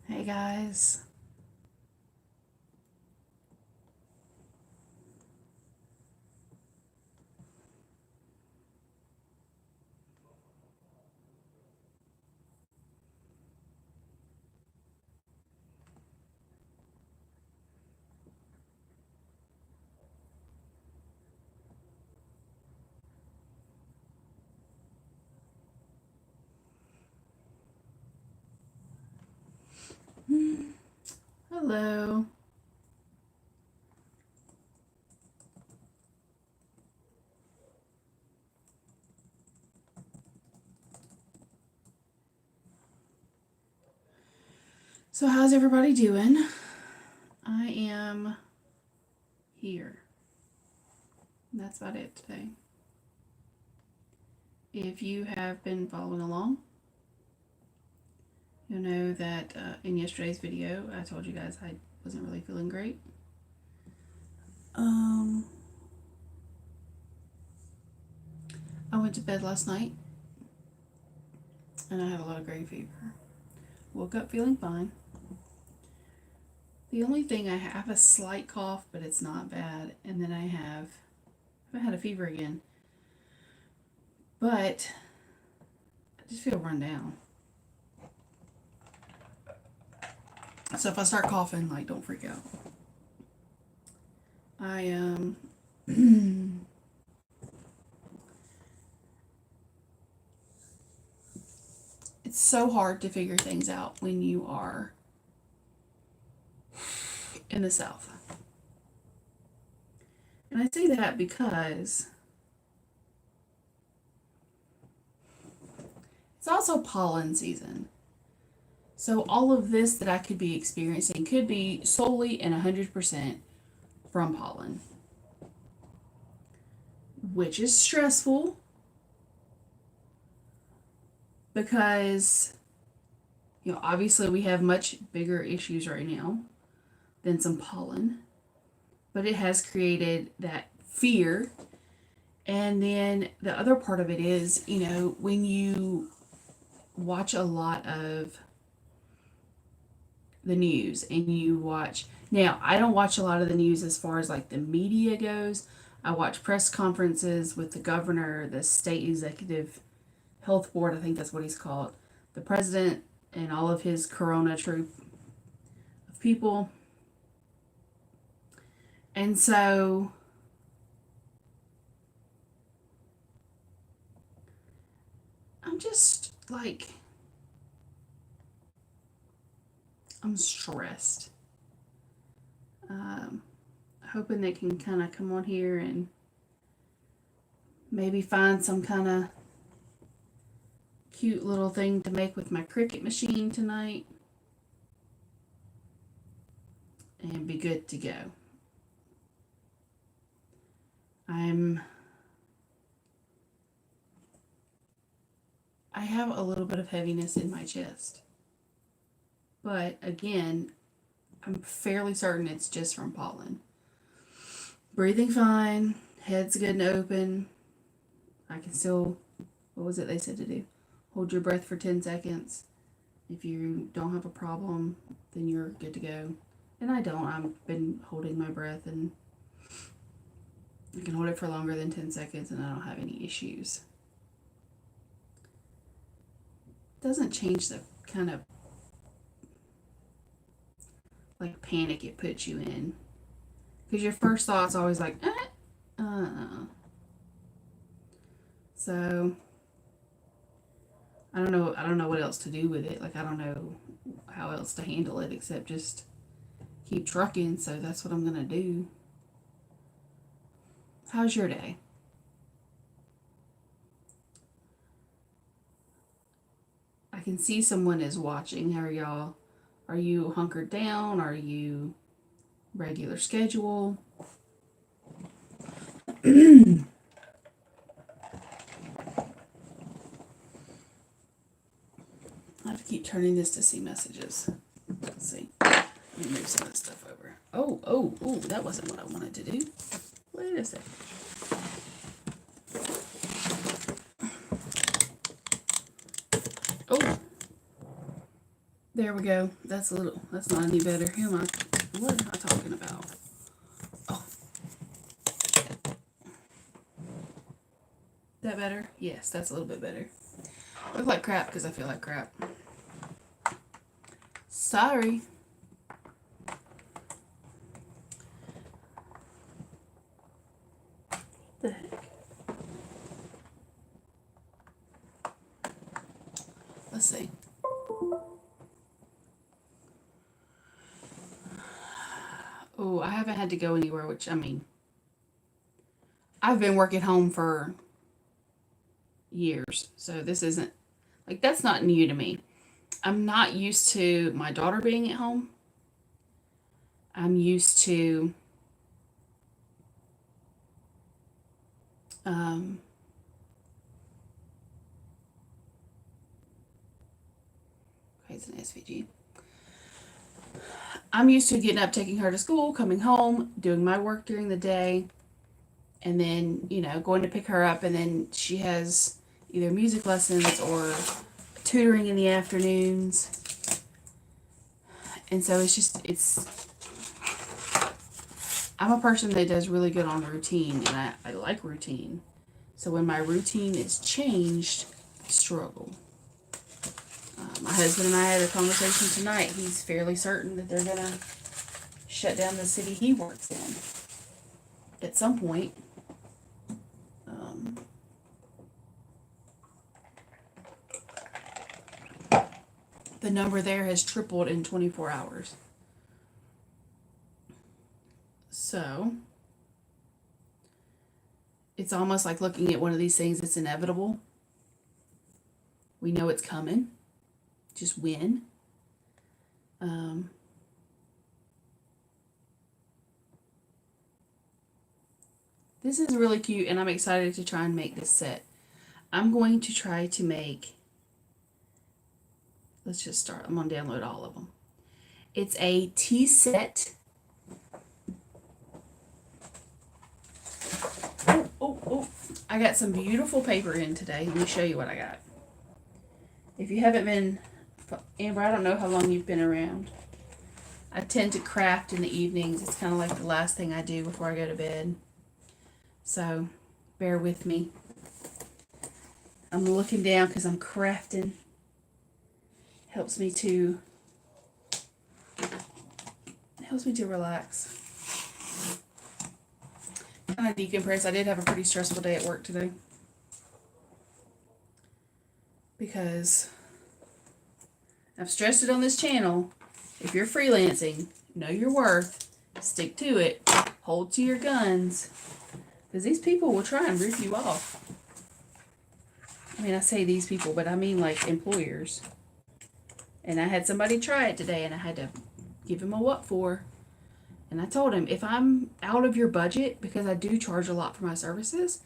Hey guys. Hello. So how's everybody doing? I am here. And that's about it today. If you have been following along, you'll know that in yesterday's video, I told you guys I wasn't really feeling great. I went to bed last night and I had a lot of gray fever. Woke up feeling fine. The only thing I have a slight cough, but it's not bad, and then I haven't had a fever again. But I just feel run down. So if I start coughing, like, don't freak out. It's so hard to figure things out when you are in the South. And I say that because it's also pollen season. So all of this that I could be experiencing could be solely and 100% from pollen, which is stressful because, obviously we have much bigger issues right now than some pollen, but it has created that fear. And then the other part of it is, when you watch a lot of the news and you watch, now I don't watch a lot of the news as far as like the media goes. I watch press conferences with the governor, the state executive health board, I think that's what he's called, the president, and all of his corona troop of people. And so I'm just like, I'm stressed. Hoping they can kind of come on here and maybe find some kind of cute little thing to make with my Cricut machine tonight and be good to go. I have a little bit of heaviness in my chest. But again, I'm fairly certain it's just from pollen. Breathing fine, head's good and open. I can still, what was it they said to do? Hold your breath for 10 seconds. If you don't have a problem, then you're good to go. And I don't. I've been holding my breath and I can hold it for longer than 10 seconds and I don't have any issues. It doesn't change the kind of like panic it puts you in. Because your first thought's always like, So I don't know what else to do with it. Like, I don't know how else to handle it except just keep trucking. So that's what I'm gonna do. How's your day? I can see someone is watching. How are y'all? Are you hunkered down? Are you regular schedule? I have to keep turning this to see messages. Let's see. Let me move some of this stuff over. Oh, that wasn't what I wanted to do. Wait a second. Oh. There we go. That's not any better. What am I talking about? Oh, that better? Yes, that's a little bit better. I look like crap because I feel like crap. Sorry. What the heck? Let's see. Oh, I haven't had to go anywhere, which, I mean, I've been working home for years, so this isn't, like, that's not new to me. I'm not used to my daughter being at home. I'm used to, um, okay, it's an SVG. I'm used to getting up, taking her to school, coming home, doing my work during the day, and then, going to pick her up, and then she has either music lessons or tutoring in the afternoons. And so I'm a person that does really good on routine, and I like routine. So when my routine is changed, I struggle. My husband and I had a conversation tonight. He's fairly certain that they're going to shut down the city he works in at some point. The number there has tripled in 24 hours. So it's almost like looking at one of these things that's inevitable. We know it's coming. Just when. This is really cute, and I'm excited to try and make this set. I'm going to try to make, let's just start. I'm going to download all of them. It's a tea set. Oh, I got some beautiful paper in today. Let me show you what I got. If you haven't been, Amber, I don't know how long you've been around. I tend to craft in the evenings. It's kind of like the last thing I do before I go to bed. So, bear with me. I'm looking down because I'm crafting. Helps me to relax. Kind of decompress. I did have a pretty stressful day at work today. Because I've stressed it on this channel. If you're freelancing, know your worth, stick to it, hold to your guns, because these people will try and rip you off. I mean, I say these people, but I mean like employers. And I had somebody try it today, and I had to give him a what for. And I told him, if I'm out of your budget, because I do charge a lot for my services,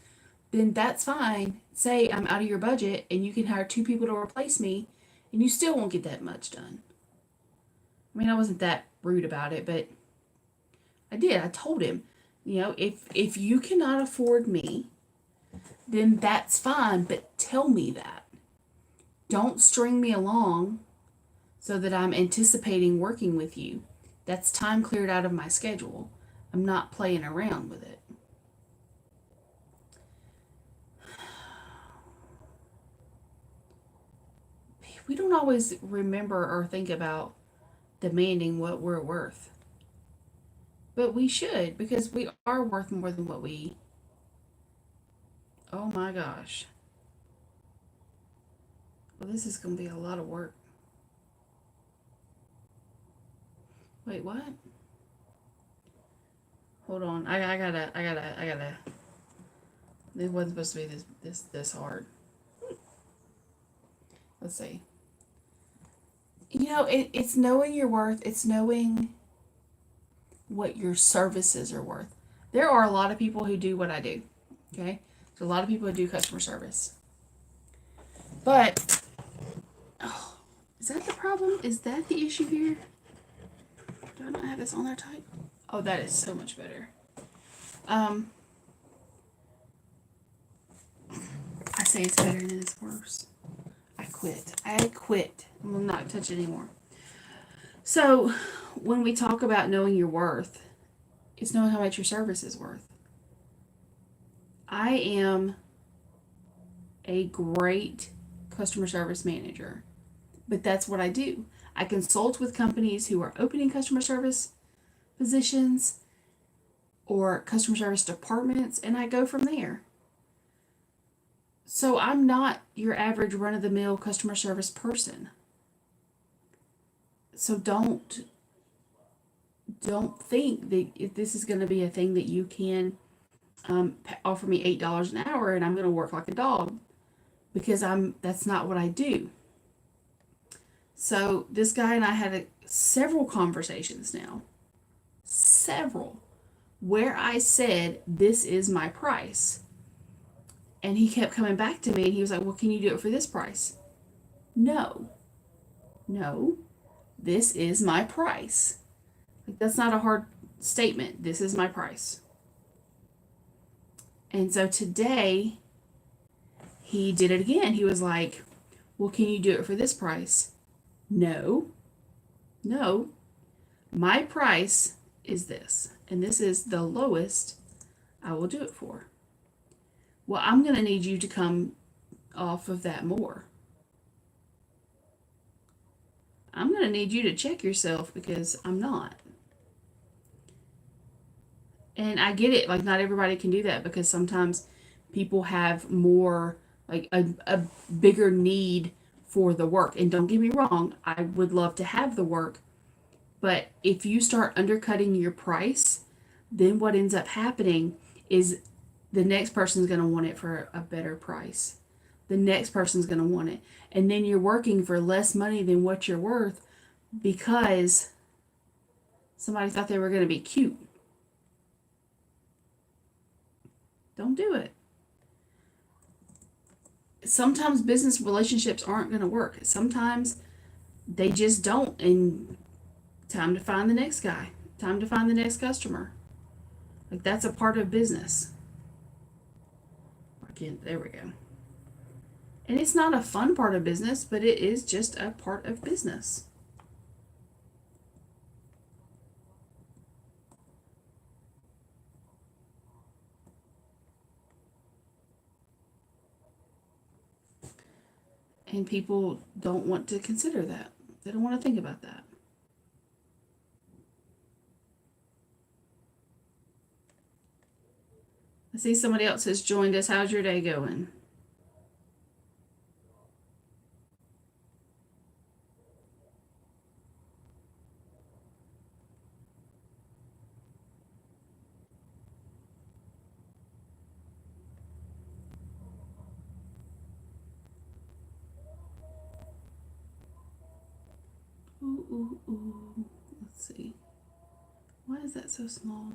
then that's fine. Say I'm out of your budget, and you can hire 2 people to replace me, and you still won't get that much done. I mean, I wasn't that rude about it, but I did. I told him, if you cannot afford me, then that's fine, but tell me that. Don't string me along so that I'm anticipating working with you. That's time cleared out of my schedule. I'm not playing around with it. We don't always remember or think about demanding what we're worth. But we should, because we are worth more than what we... Oh my gosh. Well, this is going to be a lot of work. Wait, what? Hold on. I gotta. It wasn't supposed to be this hard. Let's see. It's knowing your worth. It's knowing what your services are worth. There are a lot of people who do what I do. Okay? There's a lot of people who do customer service. But, is that the problem? Is that the issue here? Do I not have this on there tight? Oh, that is so much better. I say it's better and it's worse. I quit. I will not touch it anymore. So when we talk about knowing your worth, it's knowing how much your service is worth. I am a great customer service manager, but that's what I do. I consult with companies who are opening customer service positions or customer service departments, and I go from there. So I'm not your average run of the mill customer service person. So don't think that if this is going to be a thing that you can offer me $8 an hour and I'm going to work like a dog, because that's not what I do. So this guy and I had several conversations now, several, where I said, this is my price. And he kept coming back to me and he was like, well, can you do it for this price? No, no, this is my price. Like, that's not a hard statement. This is my price. And so today he did it again. He was like, well, can you do it for this price? No, no, my price is this, and this is the lowest I will do it for. Well, I'm going to need you to come off of that more. I'm going to need you to check yourself because I'm not. And I get it, like, not everybody can do that because sometimes people have more, like, a bigger need for the work. And don't get me wrong, I would love to have the work. But if you start undercutting your price, then what ends up happening is the next person's going to want it for a better price. The next person's going to want it. And then you're working for less money than what you're worth because somebody thought they were going to be cute. Don't do it. Sometimes business relationships aren't going to work. Sometimes they just don't. And time to find the next guy. Time to find the next customer. Like, that's a part of business. Again, there we go. And it's not a fun part of business, but it is just a part of business. And people don't want to consider that. They don't want to think about that. I see somebody else has joined us. How's your day going? Ooh, ooh, ooh. Let's see. Why is that so small?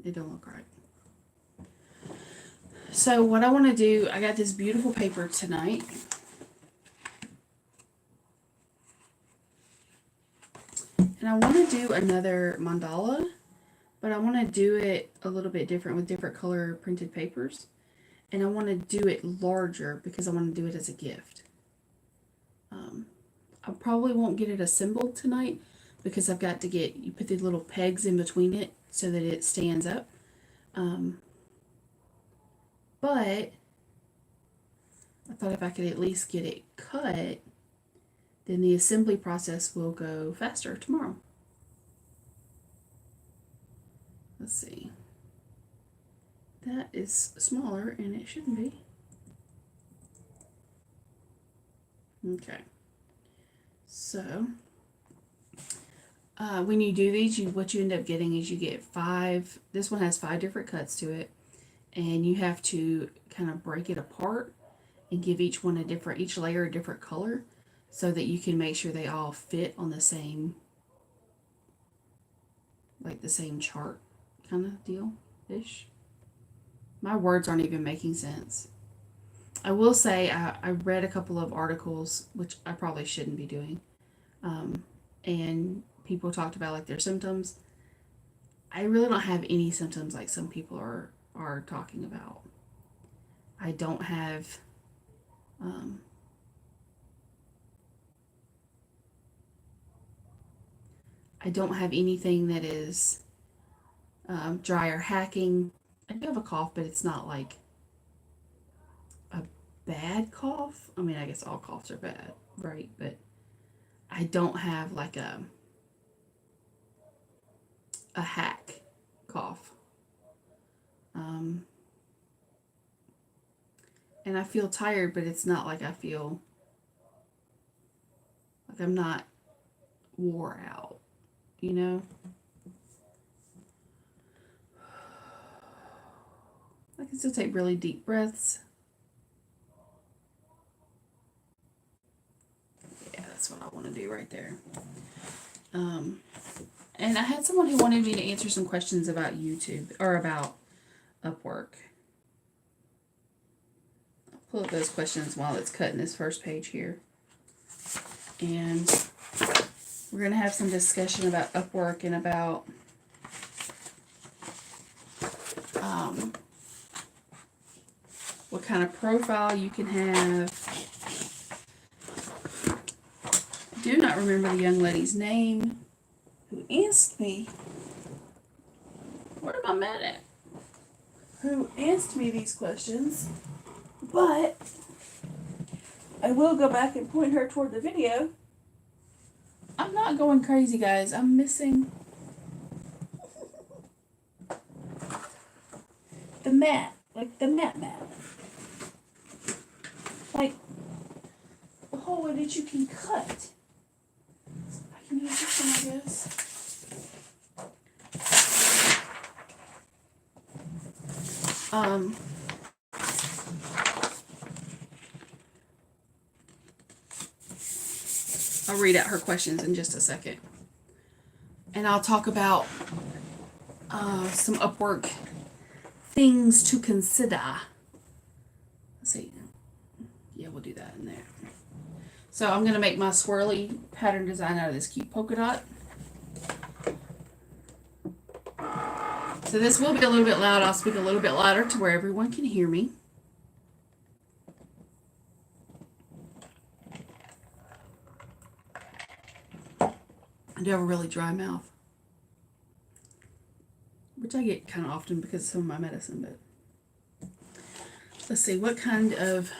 It don't look right. So what I want to do, I got this beautiful paper tonight. And I want to do another mandala, but I want to do it a little bit different with different color printed papers. And I want to do it larger because I want to do it as a gift. I probably won't get it assembled tonight because I've got to you put the little pegs in between it so that it stands up. But I thought if I could at least get it cut, then the assembly process will go faster tomorrow. Let's see. That is smaller and it shouldn't be. Okay. So, when you do these, what you end up getting is you get 5, this one has 5 different cuts to it, and you have to kind of break it apart and give each layer a different color so that you can make sure they all fit on the same, like the same chart kind of deal. ish. My words aren't even making sense. I will say I read a couple of articles, which I probably shouldn't be doing, and people talked about like their symptoms. I really don't have any symptoms like some people are talking about. I don't have um, I don't have anything that is dry or hacking. I do have a cough, but it's not like a bad cough. I mean, I guess all coughs are bad, right? But I don't have like a hack cough. Um, and I feel tired, but it's not like I feel like I'm not wore out, you know? I can still take really deep breaths. Yeah, that's what I want to do right there. And I had someone who wanted me to answer some questions about YouTube or about Upwork. I'll pull up those questions while it's cutting this first page here. And we're going to have some discussion about Upwork and about what kind of profile you can have. I do not remember the young lady's name who asked me, what am I mad at? Who asked me these questions, but I will go back and point her toward the video. I'm not going crazy, guys. I'm missing the mat, like the mat. Like the hole that you can cut. I can use this one, I guess. I'll read out her questions in just a second. And I'll talk about some Upwork things to consider. Let's see. Yeah, we'll do that in there. So I'm going to make my swirly pattern design out of this cute polka dot. So this will be a little bit loud. I'll speak a little bit louder to where everyone can hear me. I do have a really dry mouth, which I get kind of often because of some of my medicine, but let's see, what kind of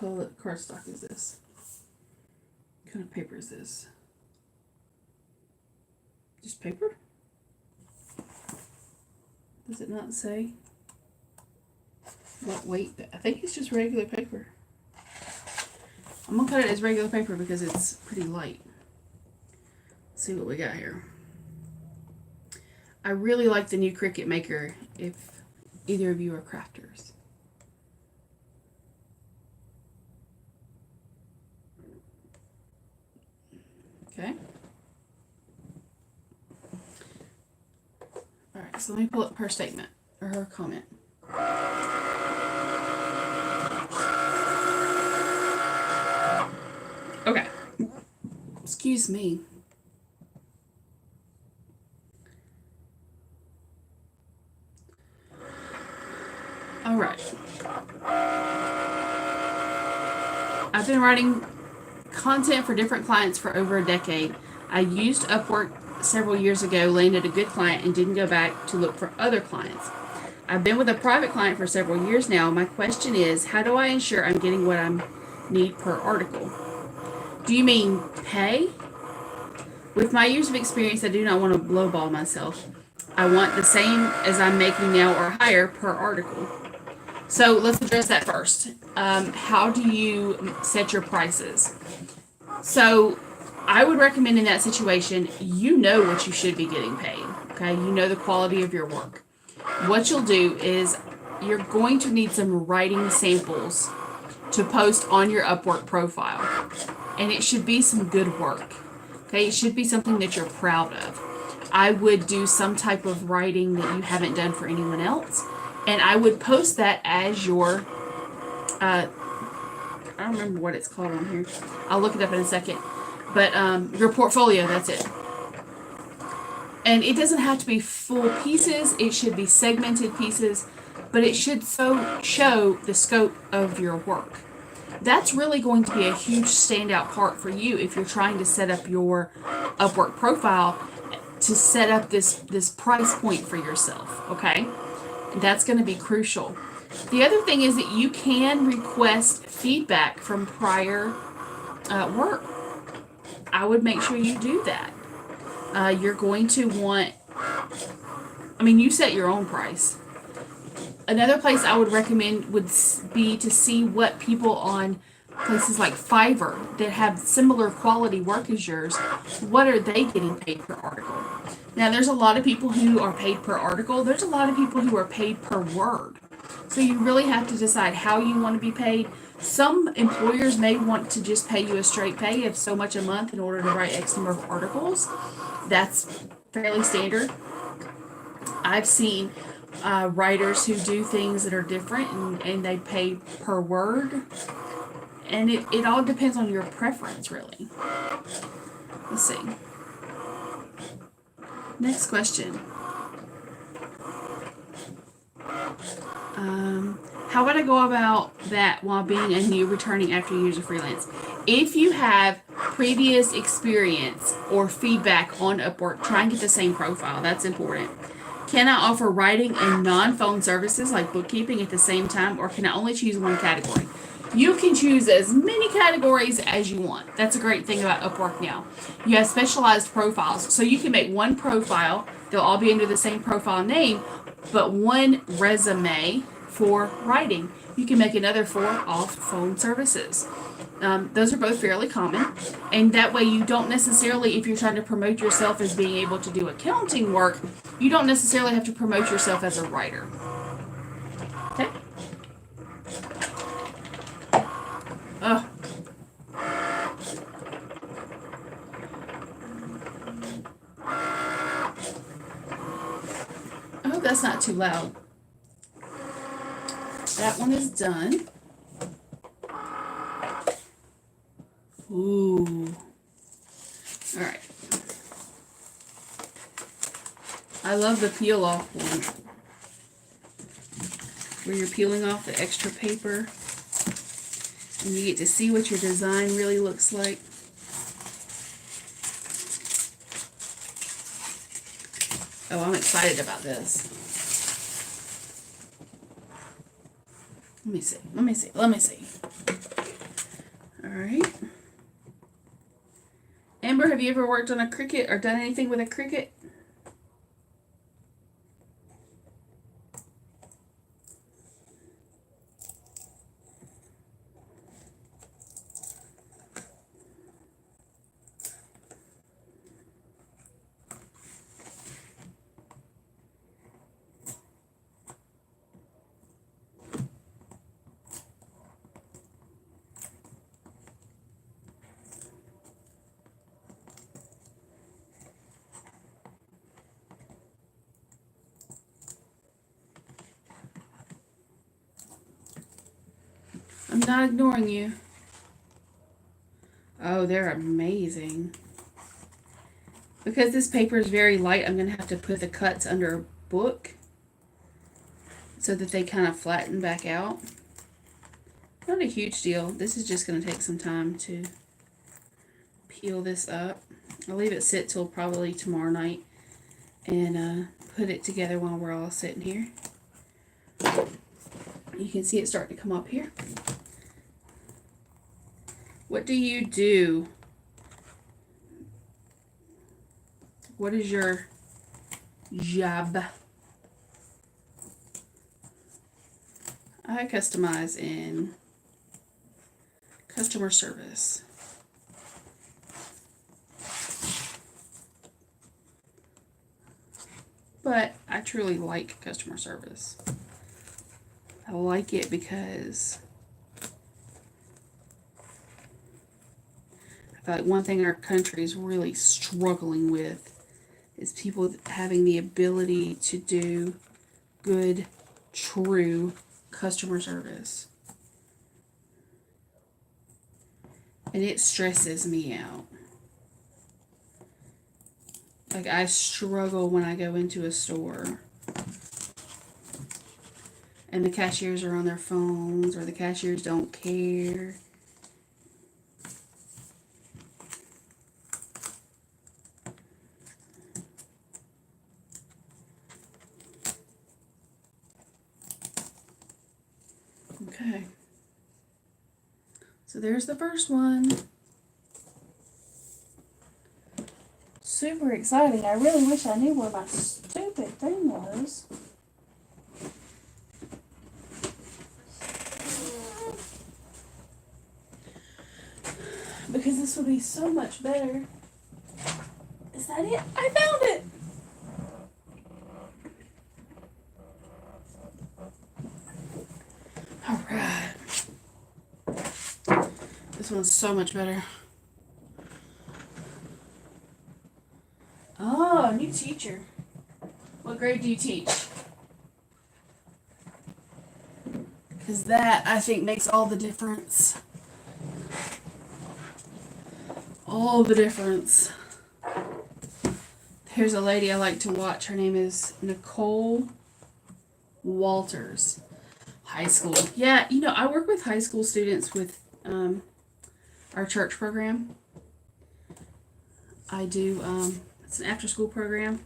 cardstock is this? What kind of paper is this? Just paper? Does it not say what weight? I think it's just regular paper. I'm gonna cut it as regular paper because it's pretty light. Let's see what we got here. I really like the new Cricut Maker if either of you are crafters. Okay. Alright, so let me pull up her statement, or her comment. Okay. Excuse me. Alright. I've been writing content for different clients for over a decade. I used Upwork several years ago, landed a good client, and didn't go back to look for other clients. I've been with a private client for several years now. My question is, how do I ensure I'm getting what I need per article? Do you mean pay? With my years of experience, I do not want to lowball myself. I want the same as I'm making now or higher per article. So let's address that first. How do you set your prices? So I would recommend in that situation, you know what you should be getting paid. Okay, you know the quality of your work. What you'll do is you're going to need some writing samples to post on your Upwork profile. And it should be some good work. Okay, it should be something that you're proud of. I would do some type of writing that you haven't done for anyone else, and I would post that as your I don't remember what it's called on here. I'll look it up in a second. But your portfolio, that's it. And it doesn't have to be full pieces. It should be segmented pieces, but it should show the scope of your work. That's really going to be a huge standout part for you if you're trying to set up your Upwork profile to set up this price point for yourself, okay? That's going to be crucial. The other thing is that you can request feedback from prior work. I would make sure you do that. You're going to want, you set your own price. Another place I would recommend would be to see what people on places like Fiverr that have similar quality work as yours, what are they getting paid per article? Now, there's a lot of people who are paid per article. There's a lot of people who are paid per word. So you really have to decide how you want to be paid. Some employers may want to just pay you a straight pay of so much a month in order to write X number of articles. That's fairly standard. I've seen writers who do things that are different and they pay per word. And it all depends on your preference, really. Let's see. Next question. How would I go about that while being a new returning after years of freelance? If you have previous experience or feedback on Upwork, try and get the same profile. That's important. Can I offer writing and non-phone services like bookkeeping at the same time, or can I only choose one category? You can choose as many categories as you want. That's a great thing about Upwork now. You have specialized profiles, so you can make one profile. They'll all be under the same profile name, but one resume for writing. You can make another for off-phone services. Those are both fairly common, and that way you don't necessarily, if you're trying to promote yourself as being able to do accounting work, you don't necessarily have to promote yourself as a writer. Okay? Oh. I hope that's not too loud. That one is done. Ooh. All right. I love the peel off one, where you're peeling off the extra paper and you get to see what your design really looks like. Oh, I'm excited about this. Let me see. All right. Amber, have you ever worked on a Cricut or done anything with a Cricut? I'm not ignoring you. Oh, they're amazing. Because this paper is very light, I'm going to have to put the cuts under a book so that they kind of flatten back out. Not a huge deal. This is just going to take some time to peel this up. I'll leave it sit till probably tomorrow night and put it together while we're all sitting here. You can see it starting to come up here. What do you do? What is your job? I customize in customer service. But I truly like customer service. I like it because I feel like one thing our country is really struggling with is people having the ability to do good, true customer service. And it stresses me out. Like, I struggle when I go into a store and the cashiers are on their phones or the cashiers don't care. Okay. So there's the first one. Super exciting. I really wish I knew where my stupid thing was. Because this would be so much better. Is that it? I found it! Alright. This one's so much better. Oh, new teacher. What grade do you teach? Because that, I think, makes all the difference. All the difference. Here's a lady I like to watch. Her name is Nicole Walters. High school. Yeah, you know, I work with high school students with our church program. I do, it's an after school program.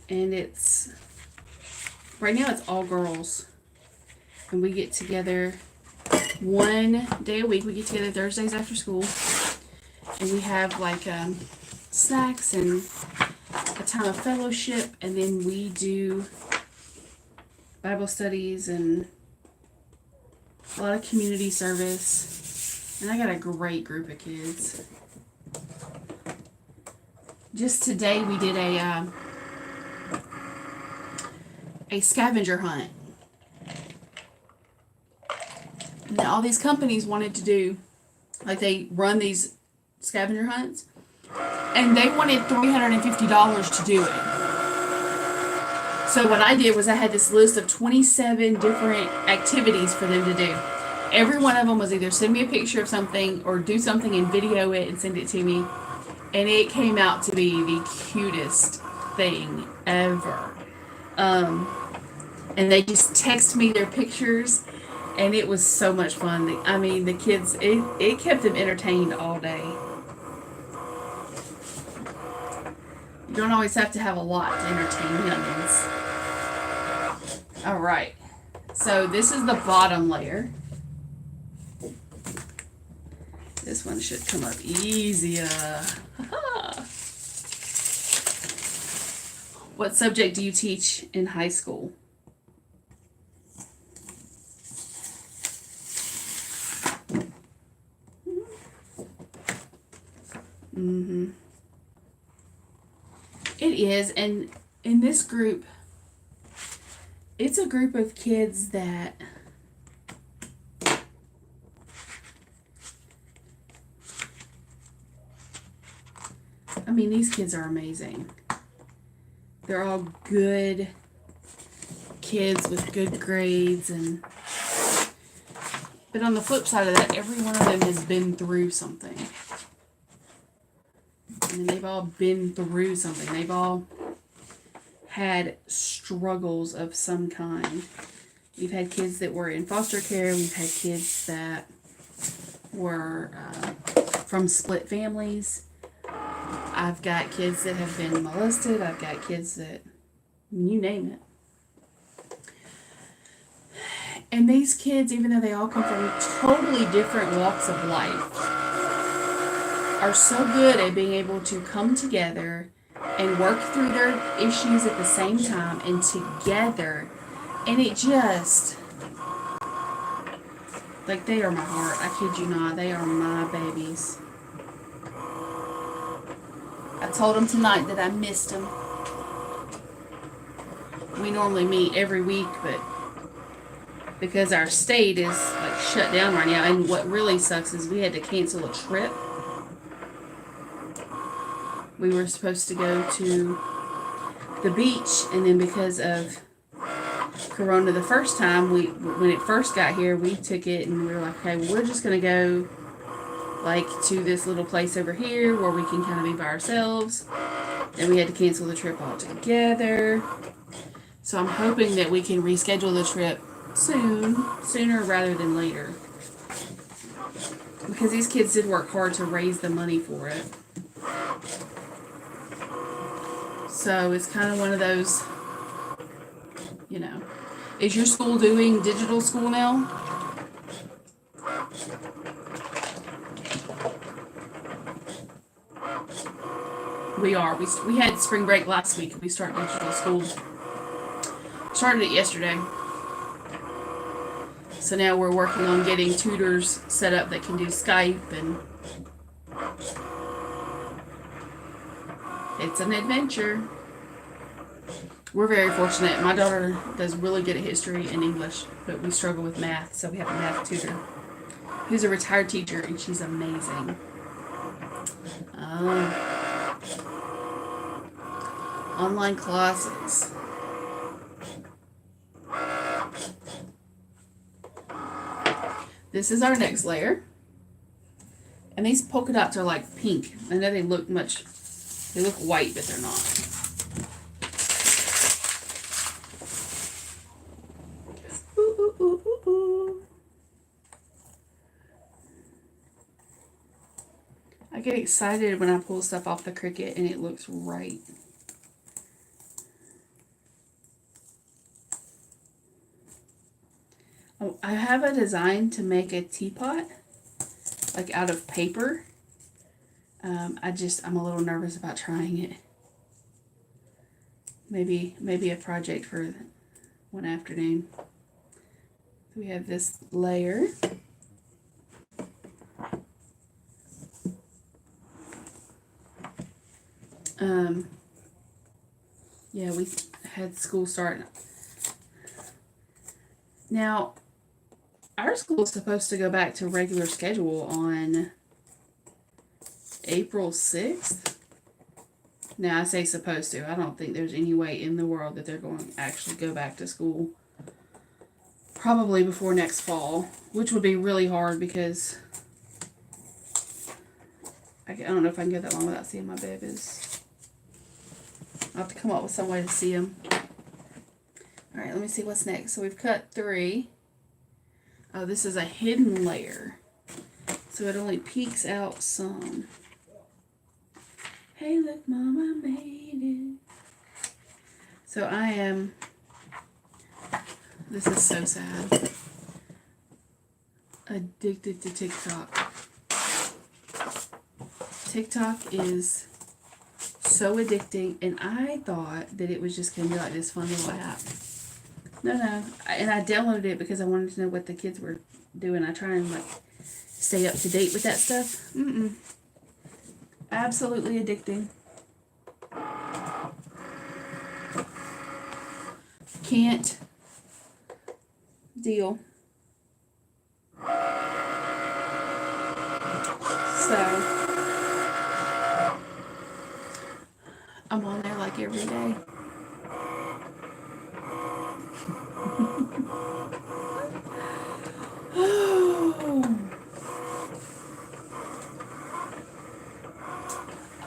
And it's, right now it's all girls. And we get together one day a week. We get together Thursdays after school. And we have like snacks and a time of fellowship. And then we do Bible studies and a lot of community service. And I got a great group of kids. Just today we did a scavenger hunt. And all these companies wanted to do, like, they run these scavenger hunts, and they wanted $350 to do it. So what I did was I had this list of 27 different activities for them to do. Every one of them was either send me a picture of something or do something and video it and send it to me. And it came out to be the cutest thing ever. And they just text me their pictures, and it was so much fun. I mean, the kids, it kept them entertained all day. You don't always have to have a lot to entertain youngins. All right. So this is the bottom layer. This one should come up easier. What subject do you teach in high school? Mm-hmm. It is, and in this group, it's a group of kids that I mean, these kids are amazing. They're all good kids with good grades, but on the flip side of that, every one of them has been through something. I mean, they've all been through something. They've all had struggles of some kind. We've had kids that were in foster care. We've had kids that were from split families. I've got kids that have been molested. I've got kids that, you name it. And these kids, even though they all come from totally different walks of life, are so good at being able to come together and work through their issues at the same time and together. And it just, like, they are my heart. I kid you not. They are my babies. I told them tonight that I missed them. We normally meet every week, but because our state is like shut down right now, and what really sucks is we had to cancel a trip. We were supposed to go to the beach, and then because of Corona the first time, when it first got here, we took it and we were like, okay, we're just gonna go like to this little place over here where we can kind of be by ourselves. And we had to cancel the trip altogether. So I'm hoping that we can reschedule the trip sooner rather than later. Because these kids did work hard to raise the money for it. So it's kind of one of those, you know. Is your school doing digital school now? We are. We had spring break last week. We started digital school. Started it yesterday. So now we're working on getting tutors set up that can do Skype, and it's an adventure. We're very fortunate. My daughter does really good at history and English, but we struggle with math, so we have a math tutor who's a retired teacher, and she's amazing. Online classes. This is our next layer. And these polka dots are like pink. I know they look white, but they're not. Ooh, ooh, ooh, ooh, ooh. I get excited when I pull stuff off the Cricut and it looks right. Oh, I have a design to make a teapot, like out of paper. I'm a little nervous about trying it. Maybe a project for one afternoon. We have this layer. Yeah, we had school start. Now, our school is supposed to go back to regular schedule on April 6th. Now, I say supposed to. I don't think there's any way in the world that they're going to actually go back to school. Probably before next fall, which would be really hard because I don't know if I can go that long without seeing my babies. I'll have to come up with some way to see them. Alright, let me see what's next. So we've cut 3. Oh, this is a hidden layer. So it only peeks out some. Hey, look, Mama made it. So I am... This is so sad. Addicted to TikTok. TikTok is so addicting, and I thought that it was just going to be like this fun little app. No. And I downloaded it because I wanted to know what the kids were doing. I try and stay up to date with that stuff. Absolutely addicting. Can't deal. So I'm on there like every day.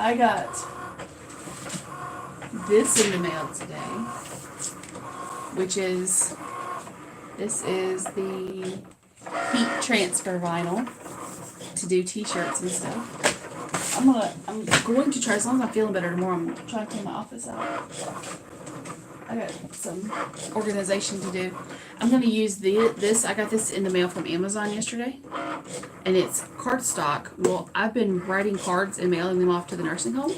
I got this in the mail today, which is, this is the heat transfer vinyl to do t-shirts and stuff. I'm going to try, as long as I'm feeling better tomorrow, I'm trying to clean my office out. I got some organization to do. I'm going to use this. I got this in the mail from Amazon yesterday, and it's cardstock. Well, I've been writing cards and mailing them off to the nursing home,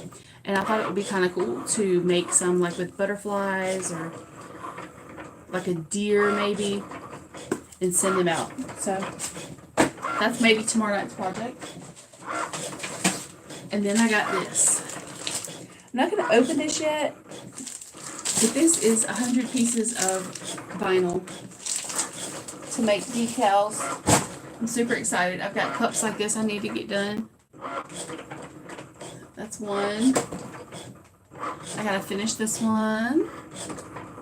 and I thought it would be kind of cool to make some with butterflies or like a deer maybe, and send them out. So that's maybe tomorrow night's project. And then I got this. I'm not going to open this yet, but this is 100 pieces of vinyl to make decals. I'm super excited. I've got cups like this I need to get done. that's one. I gotta finish this one,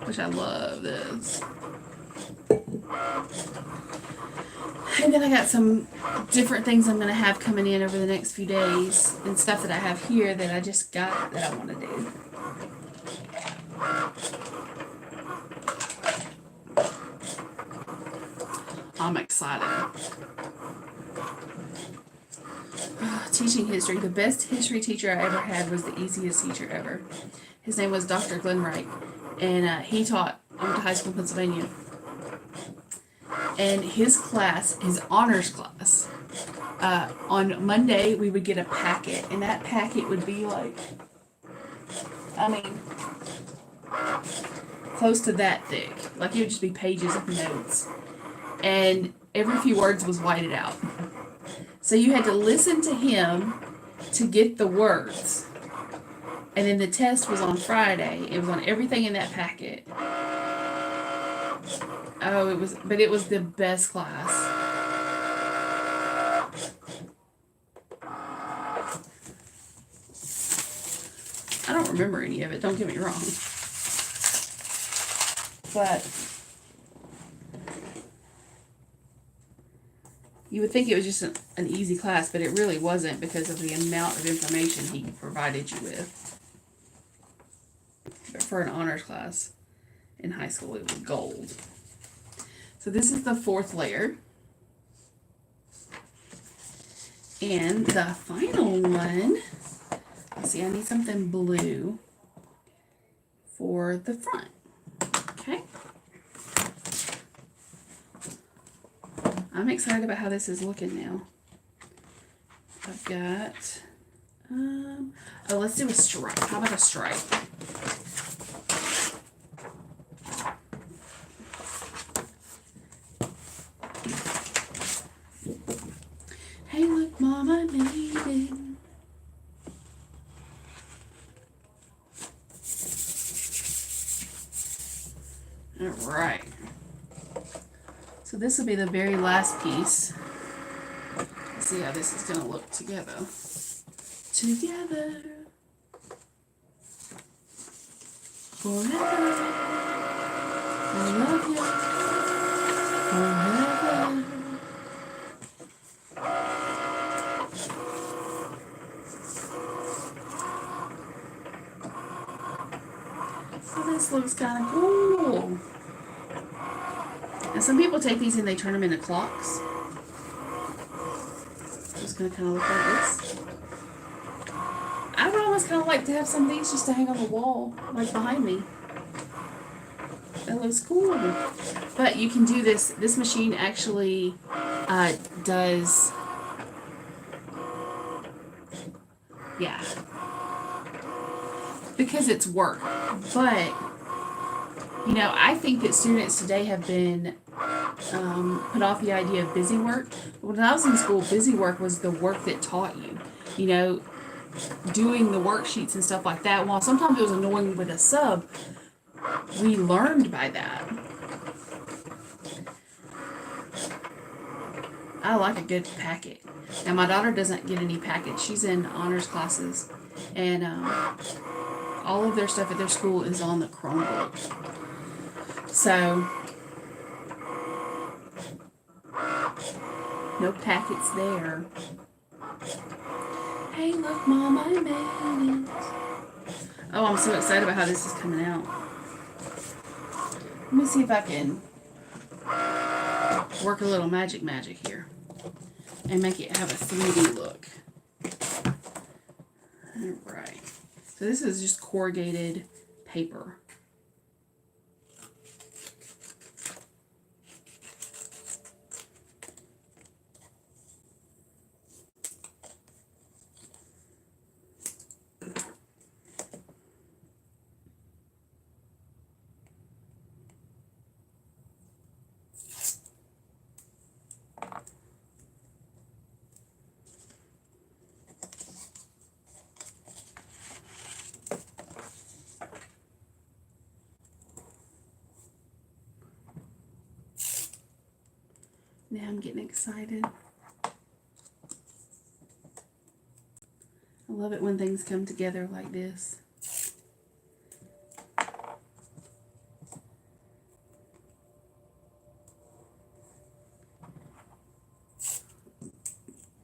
which I love this. And then I got some different things I'm gonna have coming in over the next few days, and stuff that I have here that I just got that I want to do. I'm excited. Teaching history. The best history teacher I ever had was the easiest teacher ever. His name was Dr. Glenn Wright, and he taught. I went to high school in Pennsylvania, and his class, his honors class, on Monday we would get a packet, and that packet would be like, I mean, close to that thick. Like it would just be pages of notes, and every few words was whited out. So you had to listen to him to get the words. And then the test was on Friday. It was on everything in that packet. Oh, it was the best class. I don't remember any of it, don't get me wrong. But you would think it was just an easy class, but it really wasn't because of the amount of information he provided you with. But for an honors class in high school, it was gold. So this is the fourth layer. And the final one, let's see, I need something blue for the front. Okay. I'm excited about how this is looking now. I've got, oh, let's do a stripe. How about a stripe? Hey, look, Mama made it. All right. So this will be the very last piece. Let's see how this is going to look together. Together. Forever. I love you. Forever. So this looks kind of cool. And some people take these and they turn them into clocks. Just gonna kind of look like this. I would almost kind of like to have some of these just to hang on the wall, like behind me. That looks cool. But you can do this. This machine actually does. Yeah. Because it's work. But, you know, I think that students today have been put off the idea of busy work. When I was in school, busy work was the work that taught you. You know, doing the worksheets and stuff like that. While sometimes it was annoying with a sub, we learned by that. I like a good packet. Now, my daughter doesn't get any packets. She's in honors classes. And all of their stuff at their school is on the Chromebook. So, no packets there. Hey, look, Mom, I made it. Oh, I'm so excited about how this is coming out. Let me see if I can work a little magic here and make it have a 3D look. Alright. So this is just corrugated paper. Now I'm getting excited. I love it when things come together like this.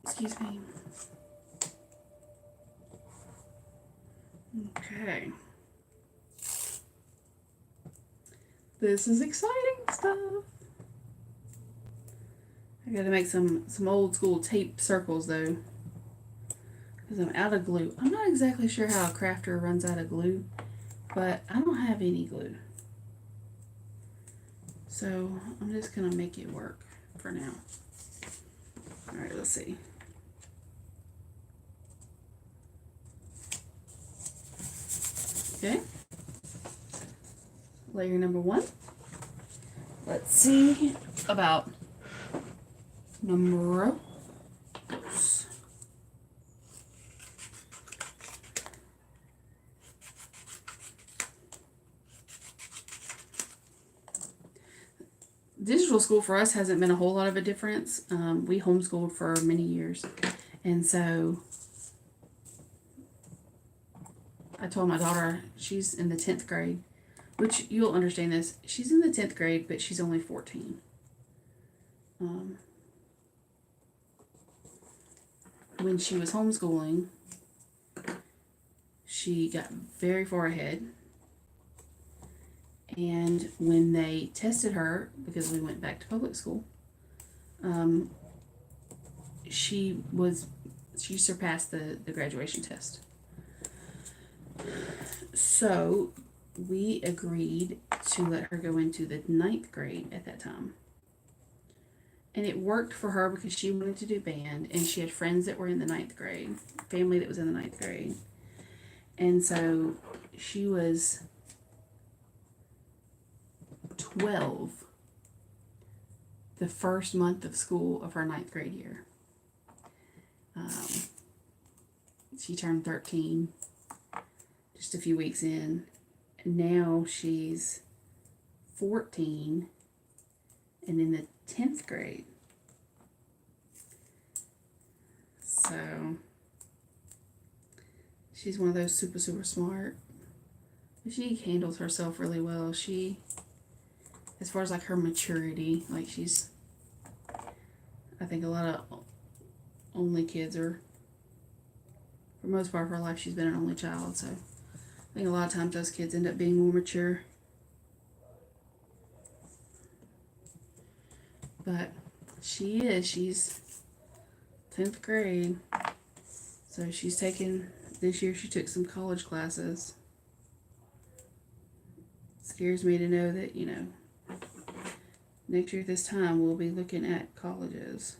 Excuse me. Okay. This is exciting stuff. I gotta make some old school tape circles though, because I'm out of glue. I'm not exactly sure how a crafter runs out of glue, but I don't have any glue. So I'm just gonna make it work for now. All right, let's see. Okay. Layer number 1. Let's see about number 2. Digital school for us hasn't been a whole lot of a difference. We homeschooled for many years, and so I told my daughter, she's in the 10th grade, which you'll understand this. She's in the 10th grade, but she's only 14. When she was homeschooling, she got very far ahead. And when they tested her, because we went back to public school, she surpassed the graduation test. So we agreed to let her go into the 9th grade at that time. And it worked for her because she wanted to do band, and she had friends that were in the 9th grade, family that was in the 9th grade. And so she was 12 the first month of school of her 9th grade year. She turned 13 just a few weeks in, and now she's 14 and in the 10th grade. So she's one of those super smart. She handles herself really well. She, as far as like her maturity, like she's, I think a lot of only kids are, for most part of her life, she's been an only child, so I think a lot of times those kids end up being more mature. But she's 10th grade, so she's taken, this year she took some college classes. It scares me to know that, you know, next year at this time we'll be looking at colleges.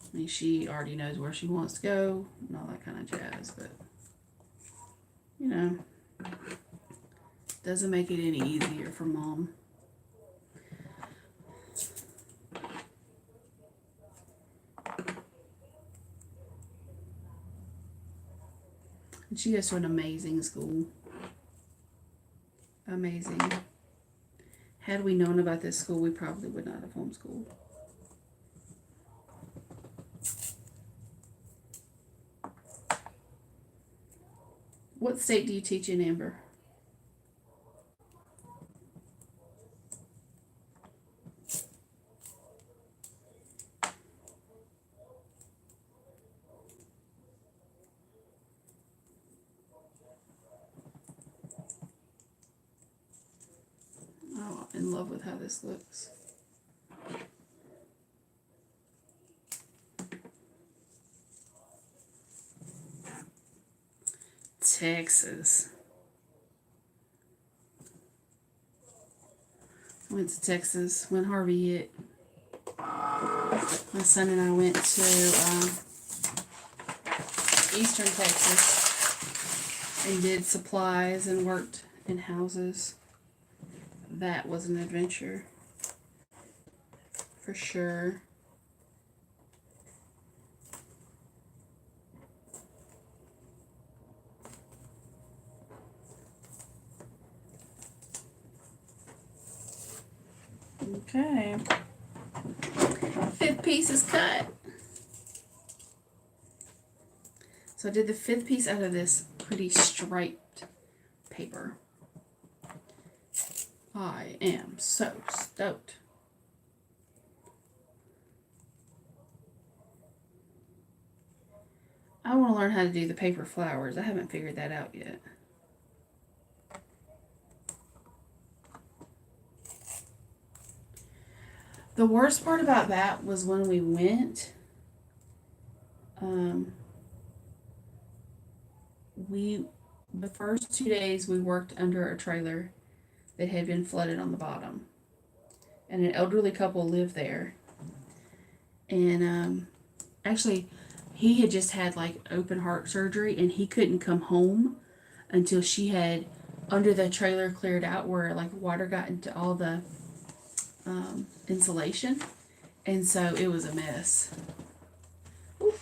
I mean, she already knows where she wants to go and all that kind of jazz, but, you know, doesn't make it any easier for Mom. And she goes to an amazing school. Amazing. Had we known about this school, we probably would not have homeschooled. What state do you teach in, Amber? Oh, I'm in love with how this looks. Texas. I went to Texas when Harvey hit. My son and I went to Eastern Texas and did supplies and worked in houses. That was an adventure for sure. Okay. 5th piece is cut. So I did the 5th piece out of this pretty striped paper. I am so stoked. I want to learn how to do the paper flowers. I haven't figured that out yet. The worst part about that was when we went, the first 2 days we worked under a trailer that had been flooded on the bottom. And an elderly couple lived there. And actually, he had just had like open heart surgery and he couldn't come home until she had under the trailer cleared out where like water got into all the insulation. And so it was a mess. Ooh.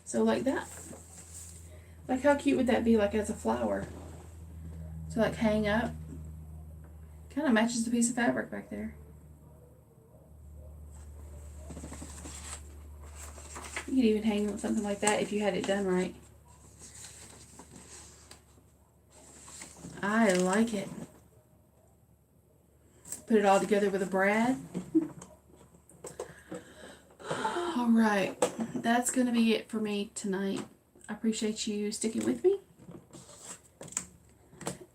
So like that. Like how cute would that be like as a flower? To like hang up. Kind of matches the piece of fabric back there. You could even hang with something like that if you had it done right. I like it. Put it all together with a brad. Alright, that's going to be it for me tonight. I appreciate you sticking with me.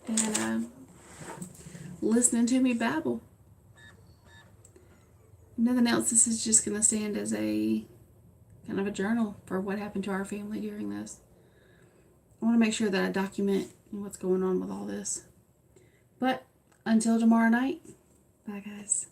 And listening to me babble. Nothing else, this is just going to stand as a kind of a journal for what happened to our family during this. I want to make sure that I document what's going on with all this. But until tomorrow night, bye guys.